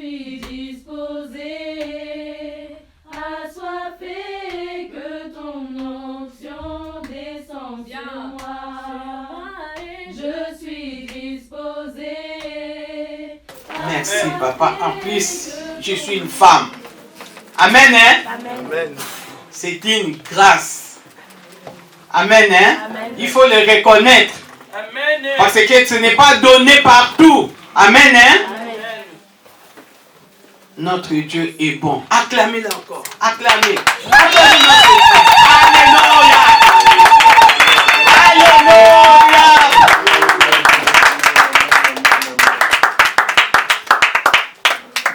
suis disposé, assoiffé, que ton onction descende sur moi. Je suis disposé. Merci, papa. En plus, je suis une femme. Amen, hein? Amen. C'est une grâce. Amen, hein? Amen. Il faut le reconnaître. Amen. Parce que ce n'est pas donné partout. Amen, hein? Amen. Notre Dieu est bon. Acclamez-le encore. Acclamez. Acclamez notre Dieu. Alléluia. Alléluia.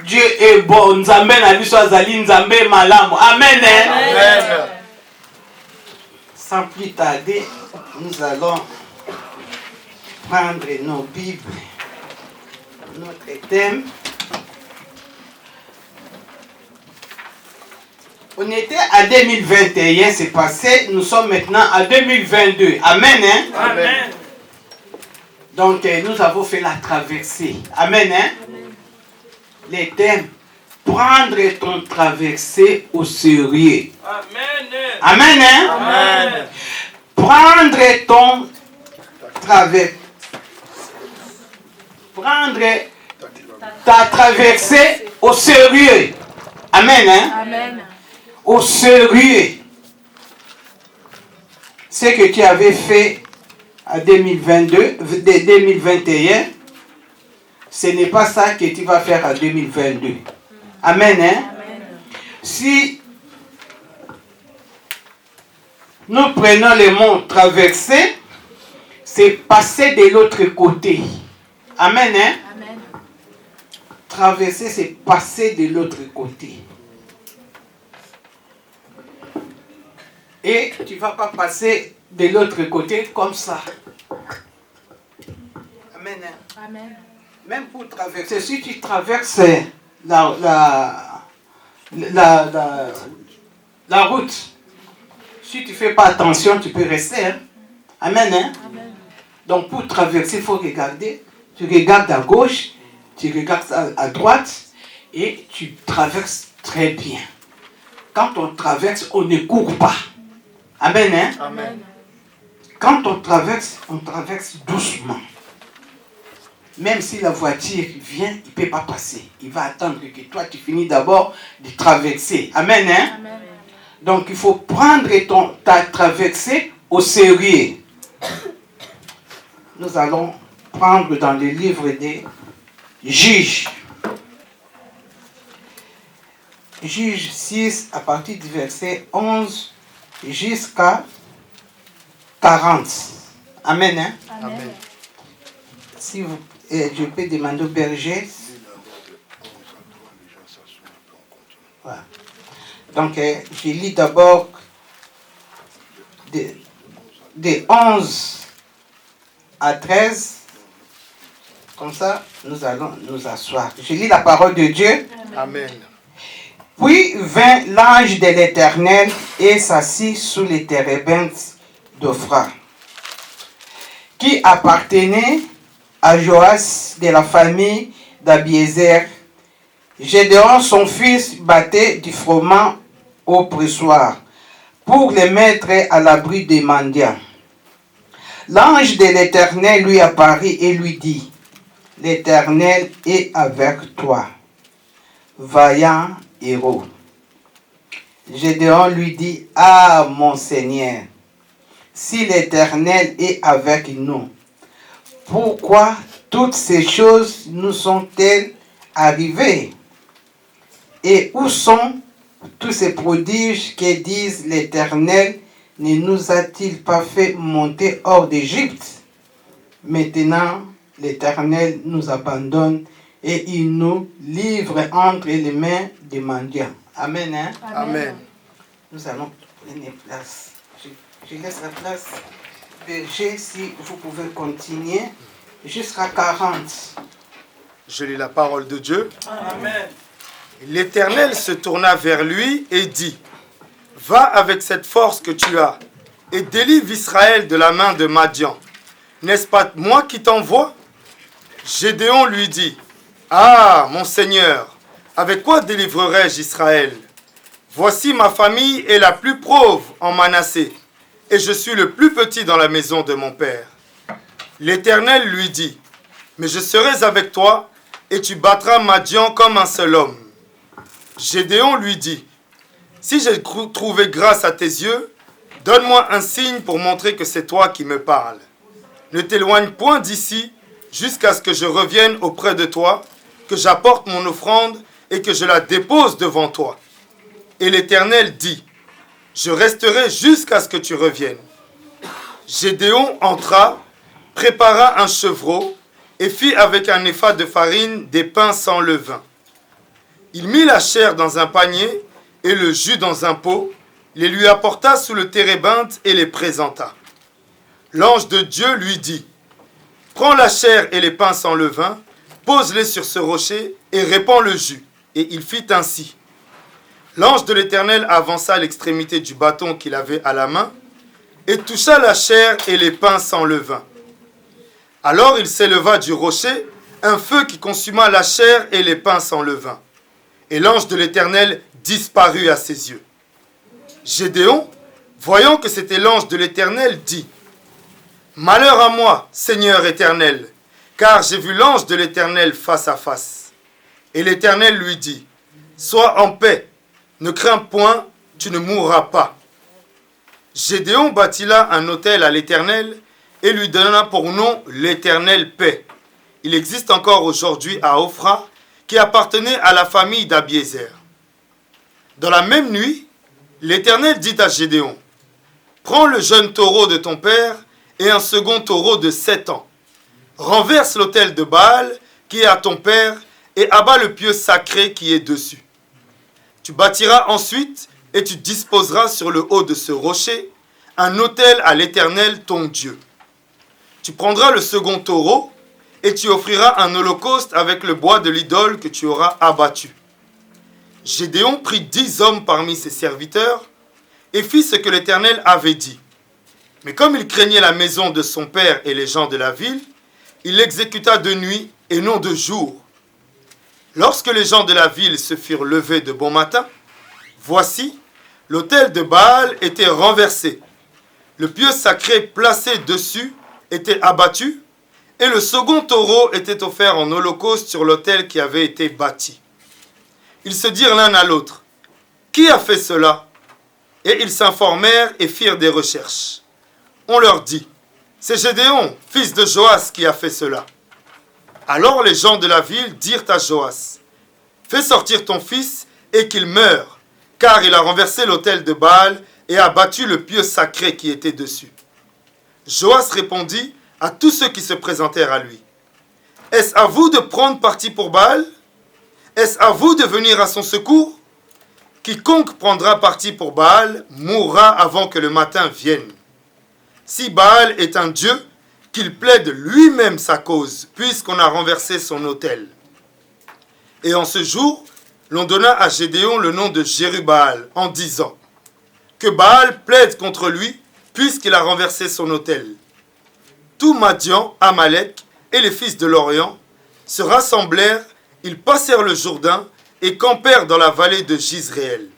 Dieu est bon. Nzambe na biso azali nzambe malamu. Amen, hein? Amen. Sans plus tarder, nous allons prendre nos Bibles, notre thème. On était à 2021, c'est passé, nous sommes maintenant à 2022. Amen, hein? Amen. Donc, nous avons fait la traversée. Amen, hein? Les thèmes, prendre ton traversée au sérieux. Amen. Amen, hein? Amen. Prendre ton traversée. Prendre ta traversée au sérieux. Amen, hein? Amen. Au sérieux. Ce que tu avais fait à 2022, 2021, ce n'est pas ça que tu vas faire à 2022. Amen, hein? Amen. Si nous prenons le mot traverser, c'est passer de l'autre côté. Amen, hein? Amen. Traverser, c'est passer de l'autre côté. Et tu ne vas pas passer de l'autre côté comme ça. Amen, hein? Amen. Même pour traverser, si tu traverses la route, si tu ne fais pas attention, tu peux rester. Hein? Amen, hein? Amen. Donc pour traverser, il faut regarder. Tu regardes à gauche, tu regardes à droite et tu traverses très bien. Quand on traverse, on ne court pas. Amen, hein? Amen. Quand on traverse doucement. Même si la voiture vient, il ne peut pas passer. Il va attendre que toi, tu finis d'abord de traverser. Amen, hein? Amen. Donc, il faut prendre ta traversée au sérieux. Nous allons prendre dans le livre des Juges. Juges 6, à partir du verset 11 jusqu'à 40. Amen, hein? Amen. Si vous, je peux demander au berger. Voilà. Donc, je lis d'abord de 11 à 13. Comme ça, nous allons nous asseoir. Je lis la parole de Dieu. Amen. Puis vint l'ange de l'Éternel et s'assit sous les térébintes d'Ophra, qui appartenait à Joas de la famille d'Abiézer. Gédéon, son fils, battait du froment au pressoir pour le mettre à l'abri des mendiants. L'ange de l'Éternel lui apparut et lui dit: L'Éternel est avec toi, vaillant héros. Gédéon lui dit: Ah, mon Seigneur, si l'Éternel est avec nous, pourquoi toutes ces choses nous sont-elles arrivées? Et où sont tous ces prodiges que disent l'Éternel ne nous a-t-il pas fait monter hors d'Égypte? Maintenant, l'Éternel nous abandonne et il nous livre entre les mains des mendiants. Amen, hein? Amen. Nous allons prendre place. Je laisse la place. Berger, si vous pouvez continuer jusqu'à 40. Je lis la parole de Dieu. Amen. L'Éternel se tourna vers lui et dit: Va avec cette force que tu as et délivre Israël de la main de Madian. N'est-ce pas moi qui t'envoie? Gédéon lui dit: Ah, mon Seigneur, avec quoi délivrerai-je Israël? Voici ma famille est la plus pauvre en Manassé, et je suis le plus petit dans la maison de mon père. L'Éternel lui dit, mais je serai avec toi, et tu battras Madian comme un seul homme. Gédéon lui dit, si j'ai trouvé grâce à tes yeux, donne-moi un signe pour montrer que c'est toi qui me parles. Ne t'éloigne point d'ici, jusqu'à ce que je revienne auprès de toi, que j'apporte mon offrande et que je la dépose devant toi. Et l'Éternel dit, je resterai jusqu'à ce que tu reviennes. Gédéon entra, prépara un chevreau et fit avec un épha de farine des pains sans levain. Il mit la chair dans un panier et le jus dans un pot, les lui apporta sous le térébinthe et les présenta. L'ange de Dieu lui dit, prends la chair et les pains sans levain, pose-les sur ce rocher et répands le jus. Et il fit ainsi. L'ange de l'Éternel avança l'extrémité du bâton qu'il avait à la main et toucha la chair et les pains sans levain. Alors il s'éleva du rocher un feu qui consuma la chair et les pains sans levain. Et l'ange de l'Éternel disparut à ses yeux. Gédéon, voyant que c'était l'ange de l'Éternel, dit, malheur à moi, Seigneur Éternel, car j'ai vu l'ange de l'Éternel face à face. Et l'Éternel lui dit, sois en paix, ne crains point, tu ne mourras pas. Gédéon bâtit là un autel à l'Éternel et lui donna pour nom l'Éternel paix. Il existe encore aujourd'hui à Ophra, qui appartenait à la famille d'Abiézer. Dans la même nuit, l'Éternel dit à Gédéon, prends le jeune taureau de ton père et un second taureau de 7 ans. Renverse l'autel de Baal qui est à ton père et abat le pieu sacré qui est dessus. Tu bâtiras ensuite et tu disposeras sur le haut de ce rocher un autel à l'Éternel ton Dieu. Tu prendras le second taureau et tu offriras un holocauste avec le bois de l'idole que tu auras abattu. Gédéon prit 10 hommes parmi ses serviteurs et fit ce que l'Éternel avait dit. Mais comme il craignait la maison de son père et les gens de la ville, il l'exécuta de nuit et non de jour. Lorsque les gens de la ville se furent levés de bon matin, voici, l'autel de Baal était renversé. Le pieu sacré placé dessus était abattu, et le second taureau était offert en holocauste sur l'autel qui avait été bâti. Ils se dirent l'un à l'autre, « Qui a fait cela ?» Et ils s'informèrent et firent des recherches. On leur dit, « C'est Gédéon, fils de Joas, qui a fait cela. » Alors les gens de la ville dirent à Joas, « Fais sortir ton fils et qu'il meure, car il a renversé l'autel de Baal et a battu le pieu sacré qui était dessus. » Joas répondit à tous ceux qui se présentèrent à lui, « Est-ce à vous de prendre parti pour Baal? Est-ce à vous de venir à son secours? Quiconque prendra parti pour Baal mourra avant que le matin vienne. Si Baal est un dieu, qu'il plaide lui-même sa cause, puisqu'on a renversé son autel. » Et en ce jour, l'on donna à Gédéon le nom de Jérubbaal, en disant, « Que Baal plaide contre lui, puisqu'il a renversé son autel. » Tout Madian, Amalek et les fils de l'Orient se rassemblèrent, ils passèrent le Jourdain et campèrent dans la vallée de Jizréel.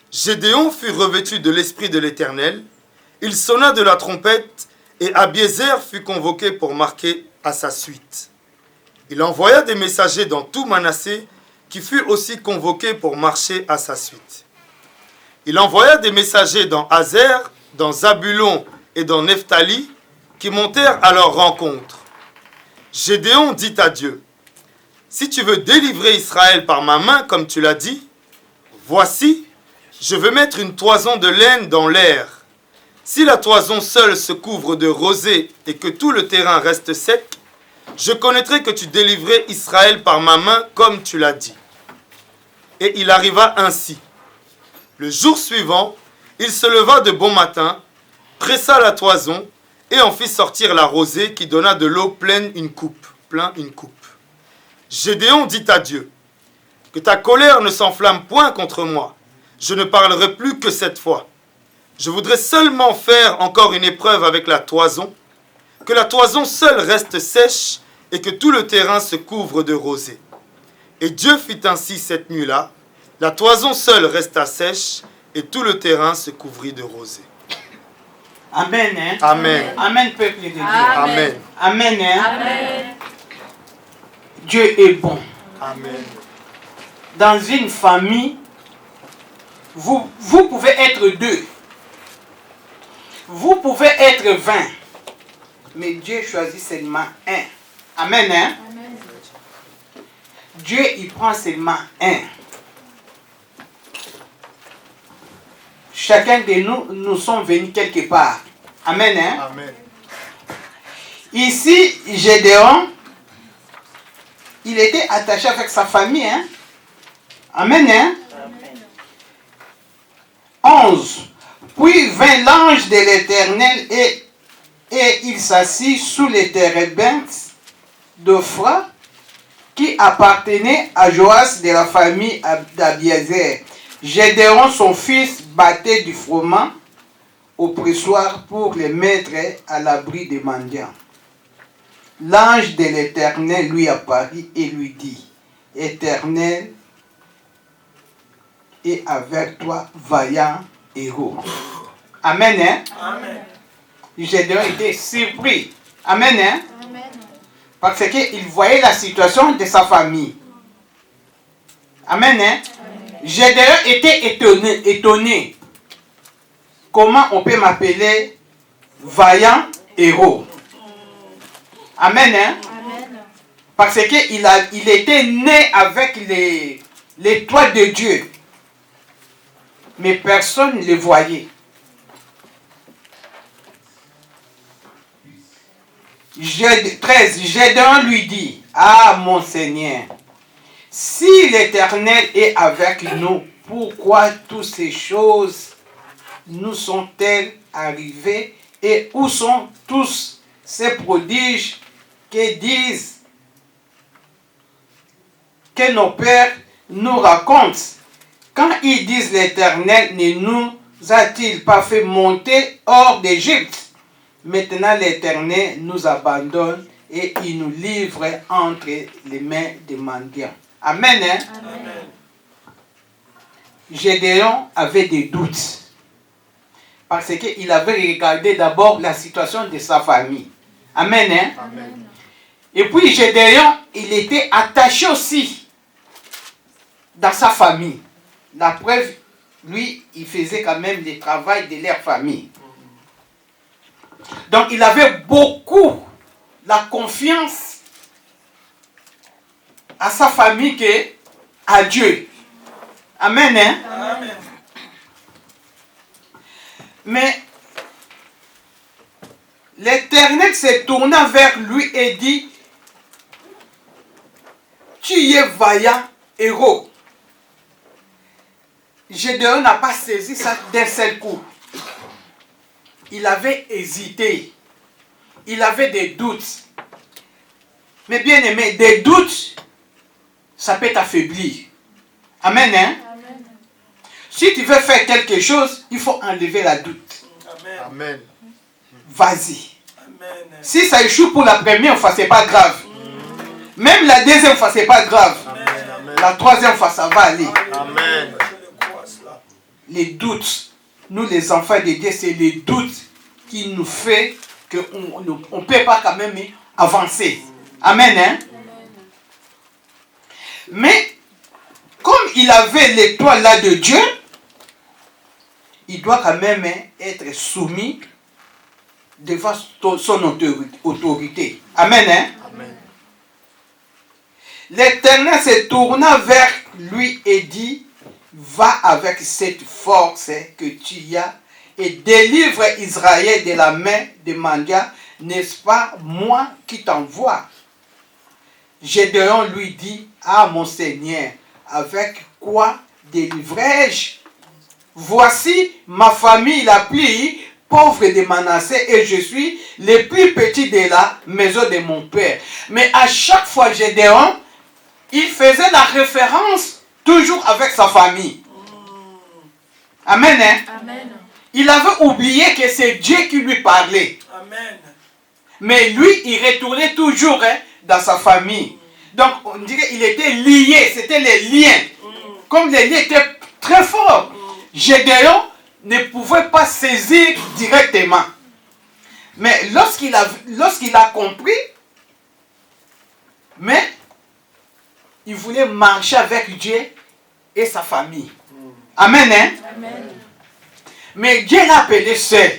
Gédéon fut revêtu de l'Esprit de l'Éternel, il sonna de la trompette, et Abiézer fut convoqué pour marquer à sa suite. Il envoya des messagers dans tout Manassé, qui fut aussi convoqué pour marcher à sa suite. Il envoya des messagers dans Azer, dans Zabulon et dans Nephtali, qui montèrent à leur rencontre. Gédéon dit à Dieu, « Si tu veux délivrer Israël par ma main, comme tu l'as dit, voici, je veux mettre une toison de laine dans l'air. Si la toison seule se couvre de rosée et que tout le terrain reste sec, je connaîtrai que tu délivrais Israël par ma main comme tu l'as dit. » Et il arriva ainsi. Le jour suivant, il se leva de bon matin, pressa la toison et en fit sortir la rosée qui donna de l'eau pleine une coupe. Gédéon dit à Dieu, « Que ta colère ne s'enflamme point contre moi. Je ne parlerai plus que cette fois. Je voudrais seulement faire encore une épreuve avec la toison, que la toison seule reste sèche et que tout le terrain se couvre de rosée. » Et Dieu fit ainsi cette nuit-là. La toison seule resta sèche et tout le terrain se couvrit de rosée. Amen. Hein? Amen. Amen, peuple de Dieu. Amen. Amen. Hein? Amen. Dieu est bon. Amen. Dans une famille, vous pouvez être 2. Vous pouvez être 20. Mais Dieu choisit seulement 1. Amen. Hein? Amen. Dieu, il prend seulement 1. Chacun de nous sommes venus quelque part. Amen. Hein? Amen. Ici, Gédéon, il était attaché avec sa famille. Hein? Amen. Hein? 11. Puis vint l'ange de l'Éternel et il s'assit sous les térébintes d'Ophra qui appartenait à Joas de la famille d'Abiézer. Gédéon, son fils, battait du froment au pressoir pour les mettre à l'abri des mendiants. L'ange de l'Éternel lui apparut et lui dit, Éternel est avec toi, vaillant héros. Amen. Hein? Amen. Gédéon était surpris. Amen. Hein? Amen. Parce qu'il voyait la situation de sa famille. Amen. Hein? Gédéon était étonné. Comment on peut m'appeler vaillant héros? Amen. Hein? Amen. Parce qu'il était né avec les toits de Dieu. Mais personne ne le voyait. 13. Gédéon lui dit, ah mon Seigneur, si l'Éternel est avec nous, pourquoi toutes ces choses nous sont-elles arrivées et où sont tous ces prodiges que disent que nos pères nous racontent? Quand ils disent l'Éternel ne nous a-t-il pas fait monter hors d'Égypte? Maintenant l'Éternel nous abandonne et il nous livre entre les mains des mendiants. Amen. Hein? Amen. Gédéon avait des doutes. Parce qu'il avait regardé d'abord la situation de sa famille. Amen. Hein? Amen. Et puis Gédéon, il était attaché aussi dans sa famille. La preuve, lui, il faisait quand même le travail de leur famille. Donc il avait beaucoup la confiance à sa famille qu'à Dieu. Amen. Hein? Amen. Mais l'Éternel se tourna vers lui et dit, tu es vaillant héros. Gédéon n'a pas saisi ça d'un seul coup. Il avait hésité. Il avait des doutes. Mais bien aimé, des doutes, ça peut t'affaiblir. Amen. Hein? Amen. Si tu veux faire quelque chose, il faut enlever la doute. Amen. Vas-y. Amen. Si ça échoue pour la première fois, c'est pas grave. Même la deuxième fois, c'est pas grave. Amen. La troisième fois, ça va aller. Amen. Je le crois cela. Les doutes, nous les enfants de Dieu, c'est les doutes qui nous fait qu'on ne peut pas quand même avancer. Amen. Hein? Mais comme il avait l'étoile là de Dieu, il doit quand même être soumis devant son autorité. Amen. Hein? Amen. L'Éternel se tourna vers lui et dit, va avec cette force que tu as et délivre Israël de la main des mendiants, n'est-ce pas moi qui t'envoie? Gédéon lui dit, ah mon Seigneur, avec quoi délivrai-je? Voici ma famille la plus pauvre de Manassé et je suis le plus petit de la maison de mon père. Mais à chaque fois Gédéon, il faisait la référence toujours avec sa famille. Amen. Hein? Amen. Il avait oublié que c'est Dieu qui lui parlait. Amen. Mais lui, il retournait toujours dans sa famille. Donc, on dirait qu'il était lié. C'était les liens. Comme les liens étaient très forts, Gédéon ne pouvait pas saisir directement. Mais lorsqu'il a compris, mais il voulait marcher avec Dieu et sa famille. Amen, hein? Amen. Mais Dieu l'a appelé seul.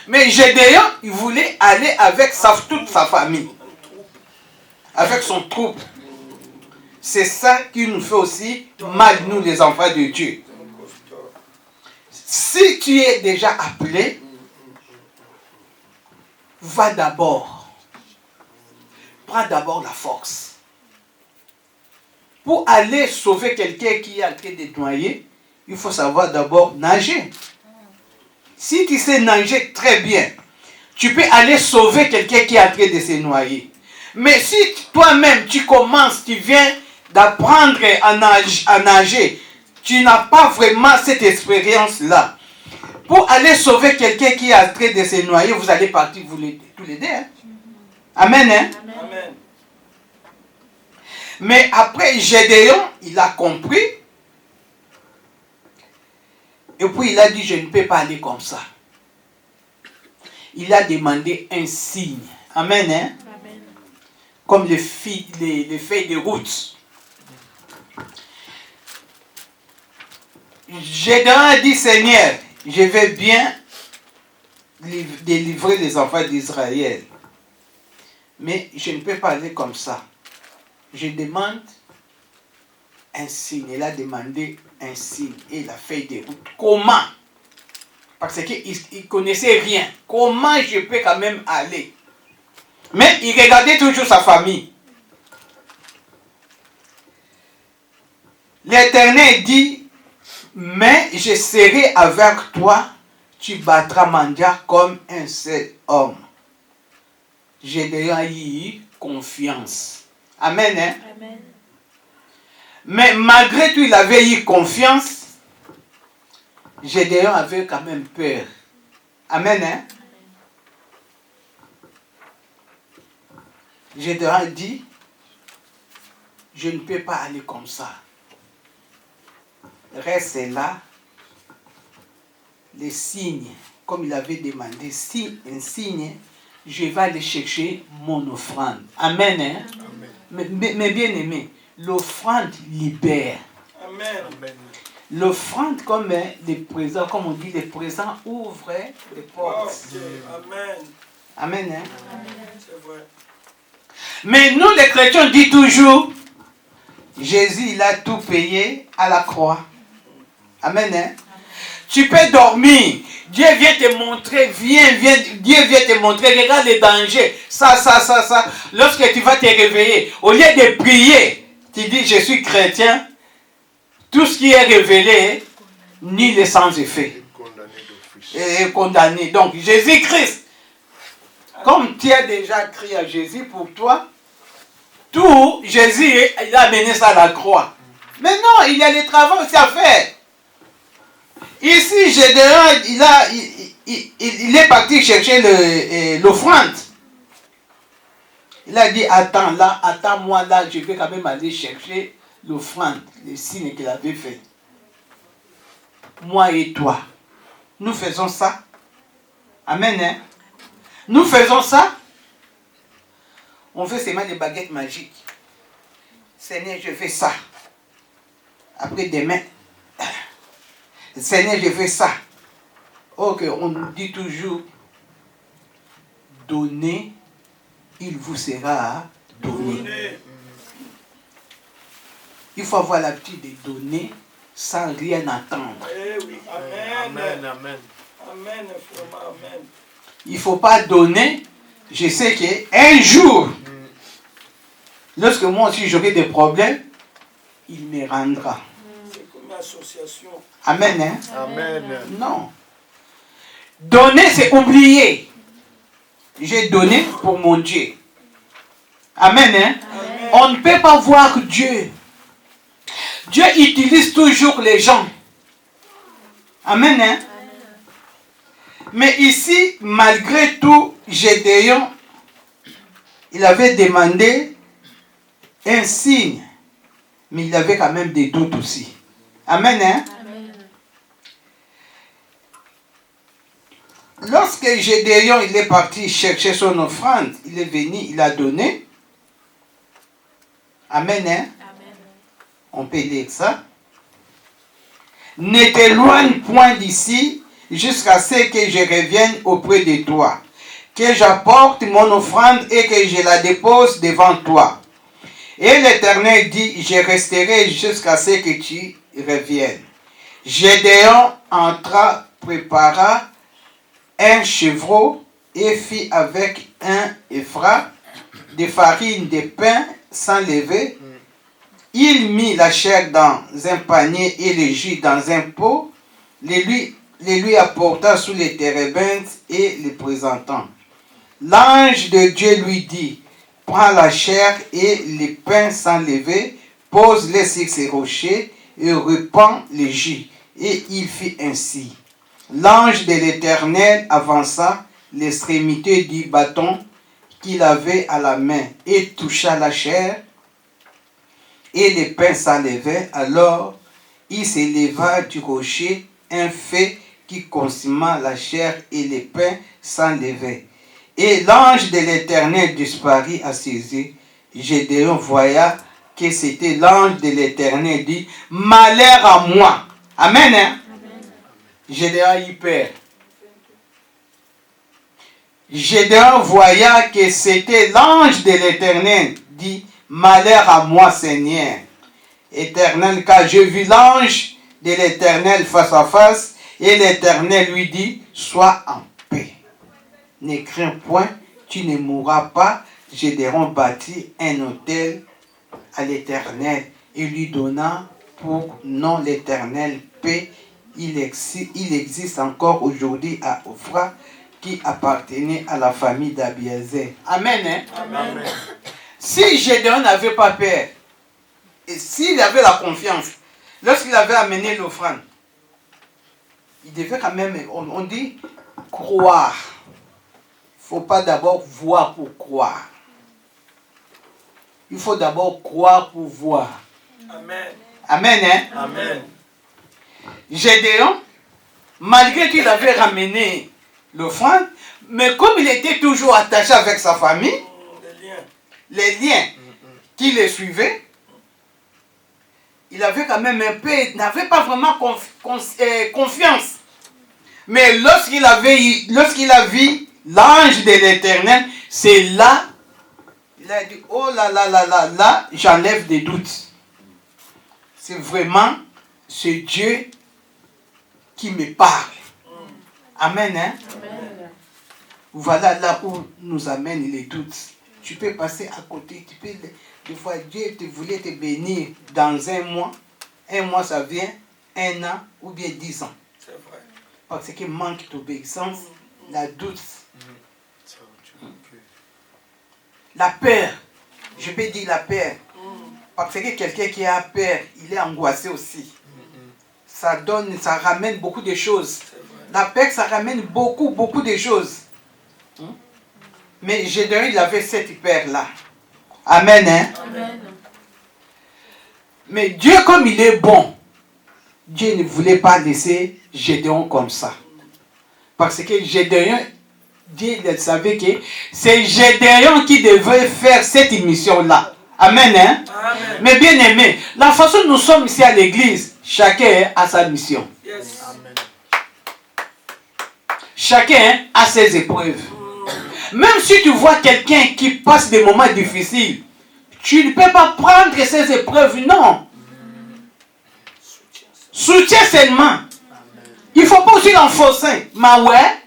Mais Gédéon, il voulait aller avec toute sa famille. Avec son troupe. C'est ça qui nous fait aussi mal, nous les enfants de Dieu. Si tu es déjà appelé, va d'abord. Prends d'abord la force. Pour aller sauver quelqu'un qui est en train de noyer, il faut savoir d'abord nager. Si tu sais nager très bien, tu peux aller sauver quelqu'un qui est en train de se noyer. Mais si toi-même tu commences, tu viens d'apprendre à nager, tu n'as pas vraiment cette expérience-là. Pour aller sauver quelqu'un qui est en train de se noyer, vous allez partir tous les deux. Hein? Amen, hein? Amen. Mais après, Gédéon, il a compris. Et puis il a dit, je ne peux pas aller comme ça. Il a demandé un signe. Amen, hein? Amen. Comme les feuilles de route. Gédéon a dit, Seigneur, je vais bien délivrer les enfants d'Israël. Mais je ne peux pas aller comme ça. Je demande un signe. Il a demandé un signe et la feuille de route. Comment? Parce qu'il ne connaissait rien. Comment je peux quand même aller? Mais il regardait toujours sa famille. L'Éternel dit, mais je serai avec toi, tu battras Mandia comme un seul homme. J'ai déjà eu confiance. Amen, hein? Amen. Mais malgré tout, il avait eu confiance. Gédéon avait quand même peur. Amen, hein? Gédéon a dit, je ne peux pas aller comme ça. Reste là. Les signes, comme il avait demandé, si un signe, je vais aller chercher mon offrande. Amen, hein? Amen. Mais bien aimé, l'offrande libère. Amen. Amen. L'offrande, comme les présents, comme on dit, les présents ouvrent les portes. Ok. Amen. Amen, hein? C'est vrai. Mais nous, les chrétiens, on dit toujours, Jésus, il a tout payé à la croix. Amen, hein? Tu peux dormir. Dieu vient te montrer, Dieu vient te montrer, regarde les dangers, ça. Lorsque tu vas te réveiller, au lieu de prier, tu dis, je suis chrétien, tout ce qui est révélé, nul est sans effet. Condamné d'office. Et condamné. Donc, Jésus-Christ, comme tu as déjà crié à Jésus pour toi, tout, Jésus, il a amené ça à la croix. Mais non, il y a des travaux aussi à faire. Ici, Gédéon, il est parti chercher l'offrande. Il a dit, attends-moi là, je vais quand même aller chercher l'offrande, les signes qu'il avait fait. Moi et toi, nous faisons ça. Amen, hein? Nous faisons ça. On fait seulement des baguettes magiques. Seigneur, je fais ça. Après demain, Seigneur, je fais ça. Ok, on nous dit toujours, donnez, il vous sera donné. Donnez. Il faut avoir l'habitude de donner sans rien attendre. Eh oui. Amen. Amen. Amen. Amen. Vraiment, amen. Il ne faut pas donner. Je sais qu'un jour, lorsque moi aussi j'aurai des problèmes, il me rendra. C'est comme une association. Amen, hein? Amen. Non. Donner, c'est oublier. J'ai donné pour mon Dieu. Amen, hein? Amen. On ne peut pas voir Dieu. Dieu utilise toujours les gens. Amen, hein? Mais ici, malgré tout, Gédéon, il avait demandé un signe. Mais il avait quand même des doutes aussi. Amen, hein? Amen. Lorsque Gédéon il est parti chercher son offrande, il est venu, il a donné. Amen, hein? Amen. On peut lire ça. Ne t'éloigne point d'ici jusqu'à ce que je revienne auprès de toi, que j'apporte mon offrande et que je la dépose devant toi. Et l'Éternel dit, je resterai jusqu'à ce que tu reviennes. Gédéon entra, prépara un chevreau et fit avec un épha de farine de pain sans levain. Il mit la chair dans un panier et le jus dans un pot, les lui apporta sous les térébintes et les présentant. L'ange de Dieu lui dit, prends la chair et les pains sans levain, pose-les sur ces rochers et repends le jus. Et il fit ainsi. L'ange de l'Éternel avança l'extrémité du bâton qu'il avait à la main et toucha la chair et les pains s'enlevaient. Alors il s'éleva du rocher un feu qui consuma la chair et les pains s'enlevaient. Et l'ange de l'Éternel disparut à ses yeux. Gédéon voya que c'était l'ange de l'Éternel, dit, malheur à moi. Amen, hein? Gédéon y perd. Gédéon voya que c'était l'ange de l'Éternel, dit, malheur à moi, Seigneur. Éternel, car je vis l'ange de l'Éternel face à face, et l'Éternel lui dit, sois en paix. Ne crains point, tu ne mourras pas. Gédéon bâtit un autel à l'Éternel et lui donna pour nom l'Éternel paix. Il existe encore aujourd'hui à Ophra, qui appartenait à la famille d'Abiézer. Amen, hein? Amen. Si Gédéon n'avait pas peur, et s'il avait la confiance, lorsqu'il avait amené l'offrande, il devait quand même, on dit, croire. Il ne faut pas d'abord voir pour croire. Il faut d'abord croire pour voir. Amen. Amen, hein? Amen. Gédéon, malgré qu'il avait ramené l'offrande, mais comme il était toujours attaché avec sa famille, les liens qui les suivaient, il avait quand même un peu, n'avait pas vraiment confiance. Mais lorsqu'il a vu l'ange de l'Éternel, c'est là, il a dit, oh là là là là là, j'enlève des doutes. C'est vraiment ce Dieu qui me parle. Amen, hein? Amen. Voilà là où nous amènent les doutes. Tu peux passer à côté, tu peux, des fois Dieu te voulait te bénir dans un mois. Un mois ça vient, 1 an ou bien 10 ans. C'est vrai. Parce qu'il manque d'obéissance, la doute, la peur. Je peux dire la peur. Parce que quelqu'un qui a peur, il est angoissé aussi. Ça ramène beaucoup de choses. La peur, ça ramène beaucoup de choses. Mais Gédéon, il avait cette peur-là. Amen, hein? Amen. Mais Dieu, comme il est bon, Dieu ne voulait pas laisser Gédéon comme ça. Parce que Gédéon, Dieu il savait que c'est Gédéon qui devait faire cette mission-là. Amen, hein? Amen. Mais bien aimé, la façon dont nous sommes ici à l'église, chacun a sa mission. Yes. Amen. Chacun a ses épreuves. Même si tu vois quelqu'un qui passe des moments difficiles, tu ne peux pas prendre ces épreuves, non. Soutiens seulement. Il ne faut pas aussi l'enfoncer. Mais ouais,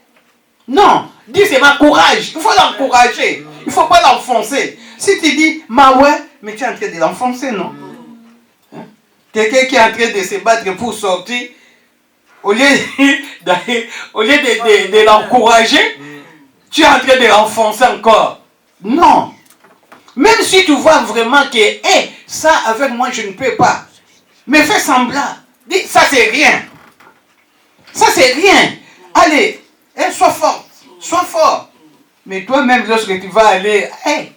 non. Dis c'est ma courage. Il faut l'encourager. Il ne faut pas l'enfoncer. Si tu dis, ma ouais, mais tu es en train de l'enfoncer, non? Hein? Quelqu'un qui est en train de se battre pour sortir, au lieu de l'encourager, tu es en train de l'enfoncer encore. Non. Même si tu vois vraiment que, hey, ça avec moi je ne peux pas. Mais fais semblant. Dis, ça c'est rien. Ça c'est rien. Allez, sois fort. Sois fort. Mais toi-même, lorsque tu vas aller, hey,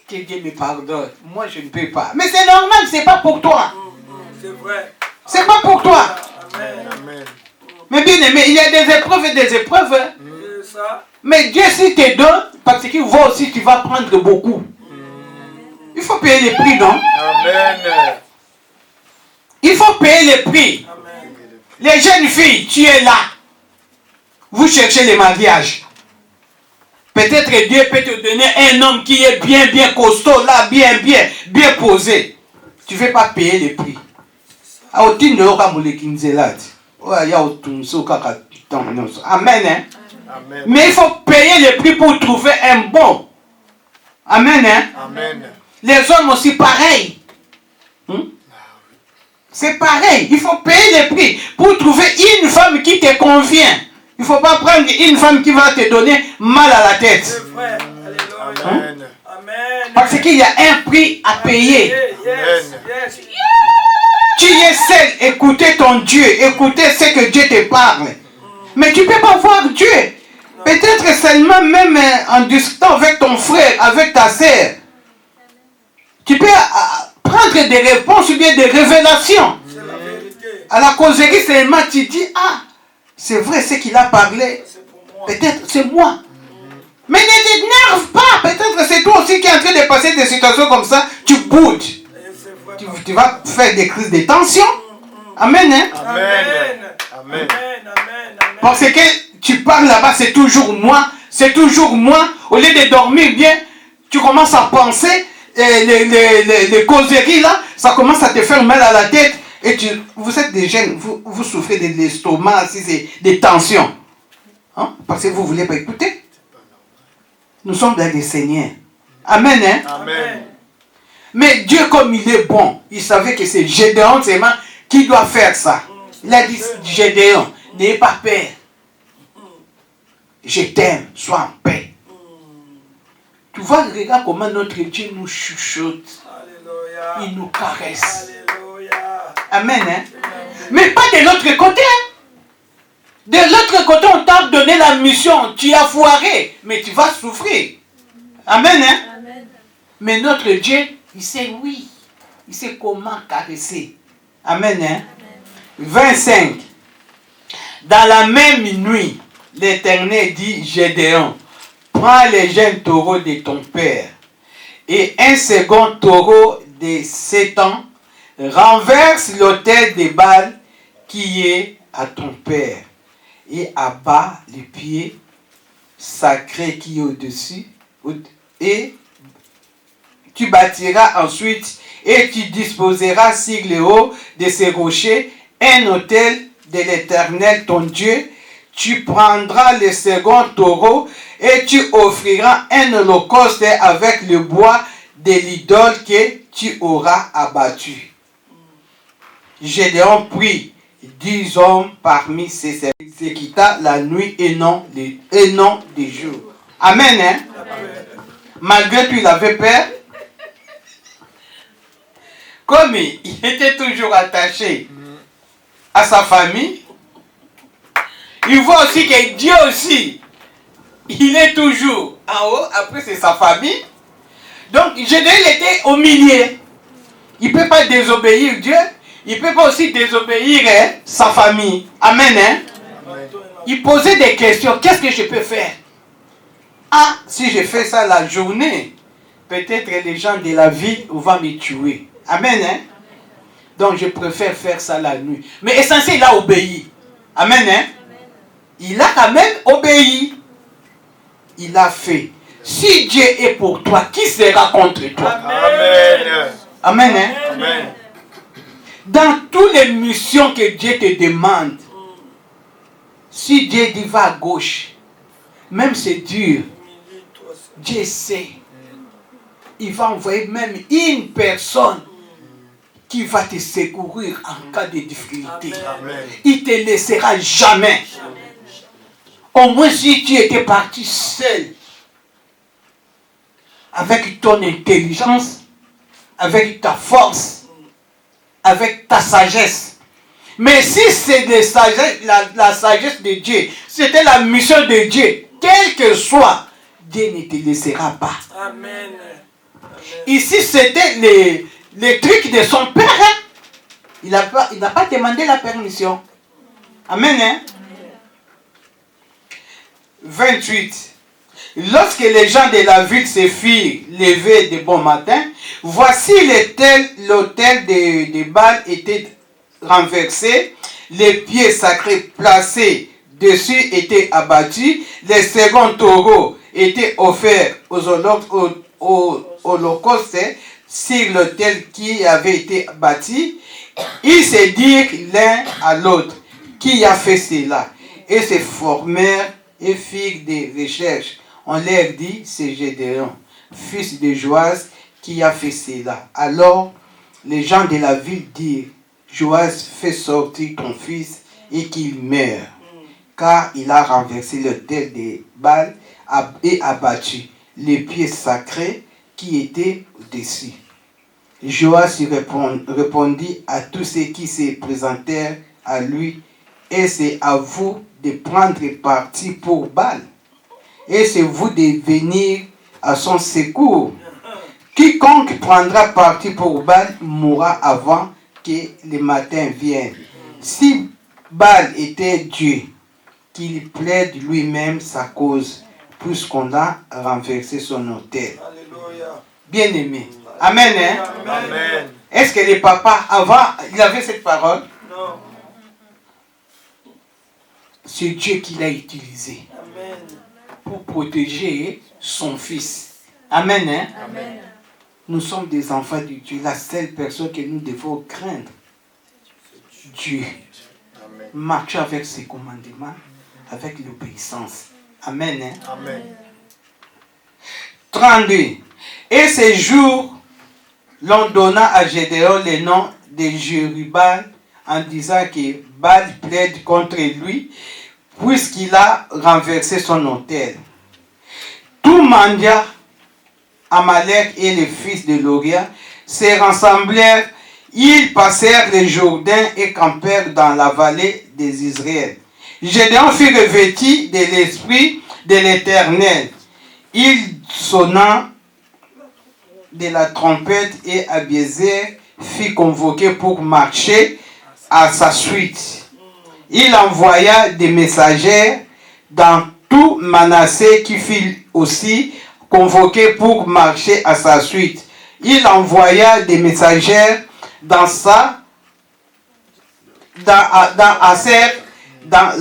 Que Dieu me pardonne. Moi, je ne peux pas. Mais c'est normal, c'est pas pour toi. C'est vrai. C'est pas pour toi. Amen. Amen. Mais bien aimé, il y a des épreuves et des épreuves. Hein. C'est ça. Mais Dieu, s'il te donne, parce qu'il voit aussi, tu vas prendre beaucoup. Il faut payer les prix, non? Amen. Il faut payer les prix. Amen. Les jeunes filles, tu es là. Vous cherchez les mariages. Peut-être Dieu peut te donner un homme qui est bien costaud, là, bien posé. Tu ne veux pas payer les prix. Amen. Hein? Amen. Mais il faut payer les prix pour trouver un bon. Amen. Hein? Amen. Les hommes aussi pareil. C'est pareil. Il faut payer les prix pour trouver une femme qui te convient. Il ne faut pas prendre une femme qui va te donner mal à la tête. C'est vrai. Alléluia. Amen. Amen. Parce qu'il y a un prix à payer. Yes. Yes. Tu es seul, écoutez ton Dieu, écoutez ce que Dieu te parle. Mais tu ne peux pas voir Dieu. Peut-être seulement même en discutant avec ton frère, avec ta sœur. Tu peux prendre des réponses ou bien des révélations. C'est la vérité. À la causerie seulement, tu dis, ah, c'est vrai ce qu'il a parlé. C'est pour moi. Peut-être c'est moi. Mais ne t'énerve pas. Peut-être c'est toi aussi qui es en train de passer des situations comme ça. Tu boudes. Et c'est vrai. Tu vas faire des crises de tension. Amen. Hein? Amen. Amen. Amen. Amen. Parce que tu parles là-bas, c'est toujours moi. C'est toujours moi. Au lieu de dormir bien, tu commences à penser. Les causeries là, ça commence à te faire mal à la tête. Et vous êtes des jeunes, vous souffrez de l'estomac, si c'est des tensions. Hein? Parce que vous ne voulez pas écouter. Nous sommes dans les Seigneurs. Amen. Hein? Amen. Mais Dieu, comme il est bon, il savait que c'est Gédéon seulement qui doit faire ça. Il a dit, Gédéon, n'ayez pas peur. Je t'aime, sois en paix. Tu vois, regarde comment notre Dieu nous chuchote. Alléluia. Il nous caresse. Alléluia. Amen. Hein? Mais pas de l'autre côté. Hein? De l'autre côté, on t'a donné la mission. Tu as foiré, mais tu vas souffrir. Amen. Hein? Amen. Mais notre Dieu, il sait oui. Il sait comment caresser. Amen. Hein? 25. Dans la même nuit, l'Éternel dit, Gédéon, prends les jeunes taureaux de ton père et un second taureau de 7 ans, renverse l'autel de Baal qui est à ton père et abat les pieds sacrés qui est au-dessus et tu bâtiras ensuite et tu disposeras sur le haut de ces rochers un autel de l'Éternel ton Dieu. Tu prendras le second taureau et tu offriras un holocauste avec le bois de l'idole que tu auras abattu. Gédéon prit 10 hommes parmi ses serviteurs. Il quitta la nuit et non des jours. Amen. Hein? Malgré tout, il avait peur. Comme il était toujours attaché à sa famille, il voit aussi que Dieu aussi, il est toujours en haut, après c'est sa famille. Donc Gédéon était au milieu. Il ne peut pas désobéir Dieu, il ne peut pas aussi désobéir sa famille. Amen. Hein? Il posait des questions, qu'est-ce que je peux faire? Ah, si je fais ça la journée, peut-être les gens de la ville vont me tuer. Amen. Hein? Donc je préfère faire ça la nuit. Mais essentiel, il a obéi. Amen. Hein? Il a quand même obéi. Il a fait. Si Dieu est pour toi, qui sera contre toi? Amen. Amen. Hein? Amen. Dans toutes les missions que Dieu te demande, si Dieu dit va à gauche, même c'est dur, Dieu sait. Il va envoyer même une personne qui va te secourir en cas de difficulté. Amen. Il ne te laissera jamais. Au moins si tu étais parti seul, avec ton intelligence, avec ta force, avec ta sagesse. Mais si c'est la sagesse de Dieu, c'était la mission de Dieu, quelle que soit, Dieu ne te laissera pas. Amen. Ici, c'était les trucs de son père. Hein? Il n'a pas demandé la permission. Amen. Hein? 28. Lorsque les gens de la ville se firent lever de bon matin, voici l'autel de Baal était renversé, les pieds sacrés placés dessus étaient abattus, les seconds taureaux étaient offerts aux holocaustes sur l'autel qui avait été bâti. Ils se dirent l'un à l'autre, qui a fait cela? Et se formèrent et firent des recherches. On leur dit, c'est Gédéon, fils de Joas, qui a fait cela. Alors, les gens de la ville dirent, Joas, fais sortir ton fils et qu'il meure, car il a renversé l'autel de Baal et abattu les pieds sacrés qui étaient au-dessus. Joas répondit à tous ceux qui se présentèrent à lui, et c'est à vous de prendre parti pour Baal, et c'est vous de venir à son secours. Quiconque prendra parti pour Baal mourra avant que le matin vienne. Si Baal était Dieu, qu'il plaide lui-même sa cause, puisqu'on a renversé son autel. Bien-aimé. Amen. Hein? Amen. Est-ce que les papas, avant, il avait cette parole? Non. C'est Dieu qui l'a utilisé Amen. pour protéger son fils. Amen. Hein? Amen. Nous sommes des enfants de Dieu. La seule personne que nous devons craindre, Dieu. Amen. Marcher avec ses commandements, avec l'obéissance. Amen. Hein? Amen. 32. Et ce jour, l'on donna à Gédéon le nom de Jérubal en disant que Baal plaide contre lui puisqu'il a renversé son autel. Tout mendiant, Amalek et les fils de Loria se rassemblèrent. Ils passèrent le Jourdain et campèrent dans la vallée des Israël. Gédéon fut revêtu de l'esprit de l'Éternel. Il sonna de la trompette et Abiézer fut convoqué pour marcher à sa suite. Il envoya des messagers dans tout Manassé qui fut aussi convoqué pour marcher à sa suite. Il envoya des messagers dans Aser, dans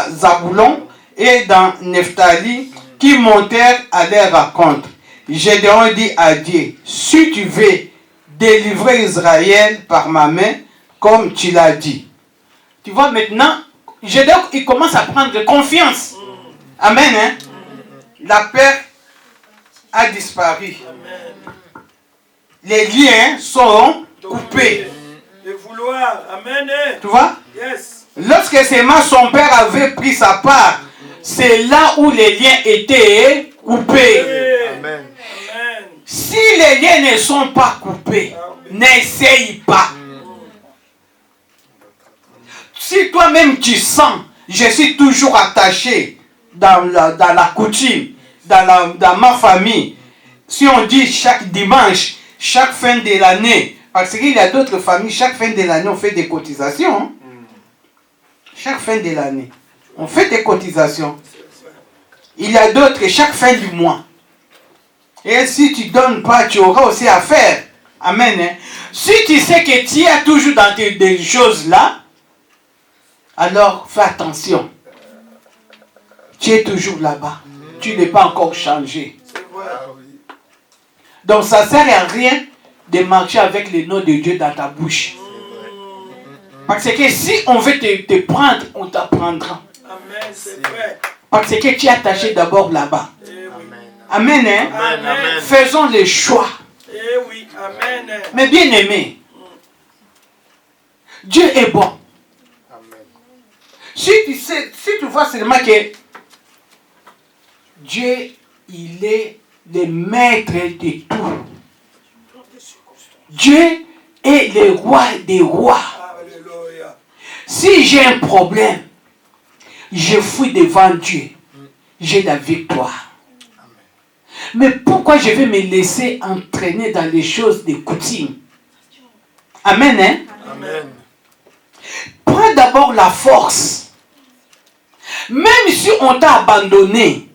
Zaboulon et dans Nephtali qui montèrent à leur rencontre. Gédéon dit à Dieu, si tu veux délivrer Israël par ma main, comme tu l'as dit. Tu vois maintenant, Gédéon il commence à prendre confiance. Amen. Hein? La peur a disparu. Les liens sont coupés. De vouloir. Amen. Tu vois? Yes. Lorsque seulement son père avait pris sa part, c'est là où les liens étaient coupés. Amen. Amen. Si les liens ne sont pas coupés, n'essaye pas. Si toi-même tu sens, je suis toujours attaché dans la coutume, dans ma famille, si on dit chaque dimanche, chaque fin de l'année, parce qu'il y a d'autres familles, chaque fin de l'année, on fait des cotisations. Hein? Chaque fin de l'année, on fait des cotisations. Il y a d'autres chaque fin du mois. Et si tu ne donnes pas, tu auras aussi à faire. Amen. Hein? Si tu sais que tu es toujours dans des choses là, alors fais attention. Tu es toujours là-bas. Tu n'es pas encore changé. Donc ça ne sert à rien de marcher avec le nom de Dieu dans ta bouche. Parce que si on veut te prendre, on t'apprendra. Amen, c'est vrai. Parce que tu es attaché d'abord là-bas. Eh oui. Amen. Hein? Amen. Amen. Faisons les choix. Eh oui. Amen. Mais bien aimé, Dieu est bon. Amen. Si tu vois seulement que Dieu, il est le maître de tout. Dieu est le roi des rois. Alléluia. Si j'ai un problème, je fouille devant Dieu. J'ai la victoire. Mais pourquoi je vais me laisser entraîner dans les choses des coutumes? Amen, hein? Amen. Prends d'abord la force. Même si on t'a abandonné.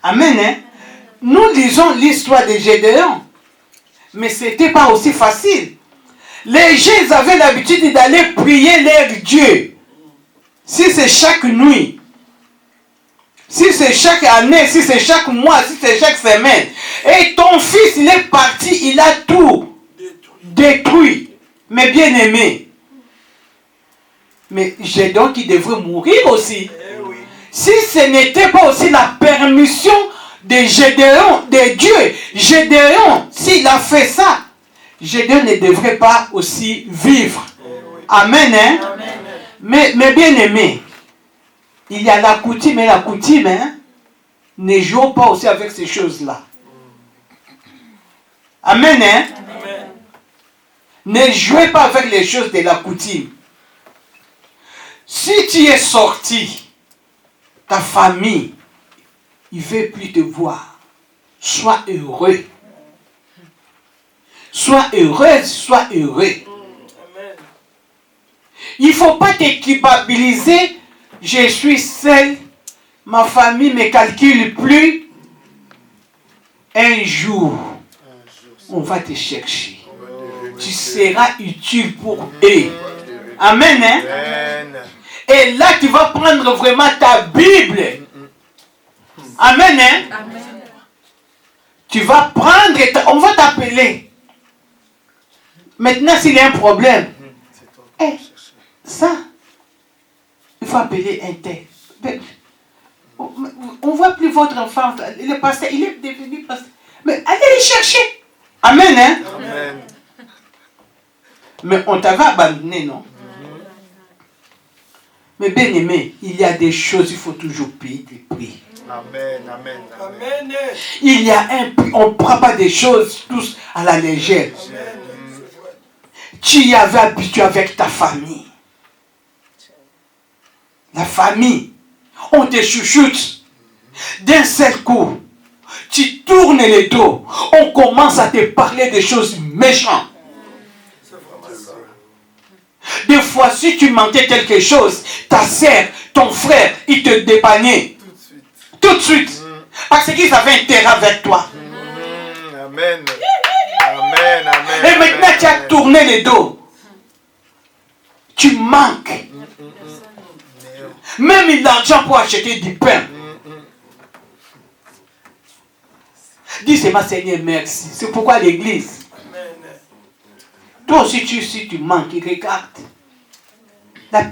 Amen, hein? Nous lisons l'histoire de Gédéon. Mais ce n'était pas aussi facile. Les gens ils avaient l'habitude d'aller prier leur Dieu. Si c'est chaque nuit, si c'est chaque année, si c'est chaque mois, si c'est chaque semaine. Et ton fils, il est parti, il a tout détruit. Mais bien aimé. Mais Gédéon qui devrait mourir aussi. Si ce n'était pas aussi la permission de Gédéon, de Dieu, Gédéon, s'il a fait ça, Gédéon ne devrait pas aussi vivre. Amen, hein? Amen. Mais bien aimé, il y a la coutume et la coutume, hein? Ne jouons pas aussi avec ces choses-là. Amen, hein? Amen. Ne jouez pas avec les choses de la coutume. Si tu es sorti, ta famille, il ne veut plus te voir. Sois heureux. Sois heureuse, sois heureux. Amen. Il ne faut pas te culpabiliser. Je suis seul. Ma famille ne me calcule plus. Un jour, on va te chercher. Tu seras utile pour eux. Amen, hein? Amen. Et là, tu vas prendre vraiment ta Bible. Amen, hein? Amen. Tu vas prendre, on va t'appeler. Maintenant, s'il y a un problème, ça, il faut appeler un tel. On ne voit plus votre enfant, il est passé, il est devenu passé. Mais allez le chercher. Amen, hein? Amen. Mais on t'avait abandonné, non? Mais bien aimé, il y a des choses, il faut toujours payer des prix. Amen. Amen. Amen. Il y a un prix, on ne prend pas des choses tous à la légère. Tu y avais habitué avec ta famille. La famille, on te chouchoute. D'un seul coup, tu tournes le dos. On commence à te parler des choses méchantes. Des fois, si tu manquais quelque chose, ta sœur, ton frère, ils te dépannaient. Tout de suite. Parce qu'ils avaient intérêt avec toi. Amen. Amen. Amen. Et maintenant, tu as tourné le dos. Tu manques. Même l'argent pour acheter du pain. Dis seulement Seigneur merci. C'est pourquoi l'église. Toi aussi, si tu manques, regarde.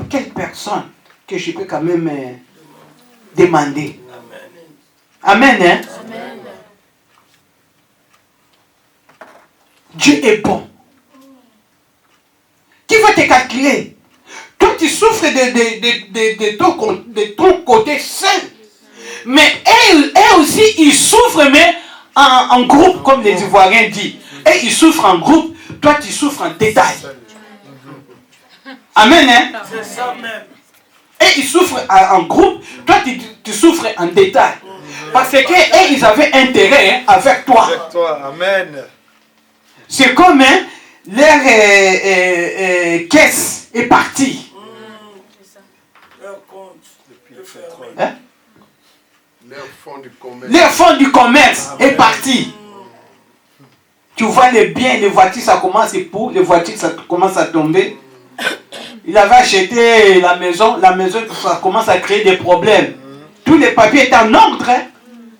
Quelle personne que je peux quand même demander. Amen, hein? Amen. Dieu est bon. Qui va te calculer? Toi, tu souffres de ton côté seul. Mais eux aussi, ils souffrent, mais en groupe, comme les Ivoiriens disent. Et ils souffrent en groupe. Toi, tu souffres en détail. Amen, hein? C'est ça même. Et ils souffrent en groupe. Toi, tu souffres en détail. Parce que ils avaient intérêt, hein, avec toi. Avec toi. Amen. C'est comme hein, leur caisse est partie. Leur compte. Le fermer. Hein? Leur fonds du commerce. Leur fonds du commerce est parti. Tu vois les biens, les voitures, ça commence les voitures, ça commence à tomber. Il avait acheté la maison, ça commence à créer des problèmes. Tous les papiers étaient en ordre, hein,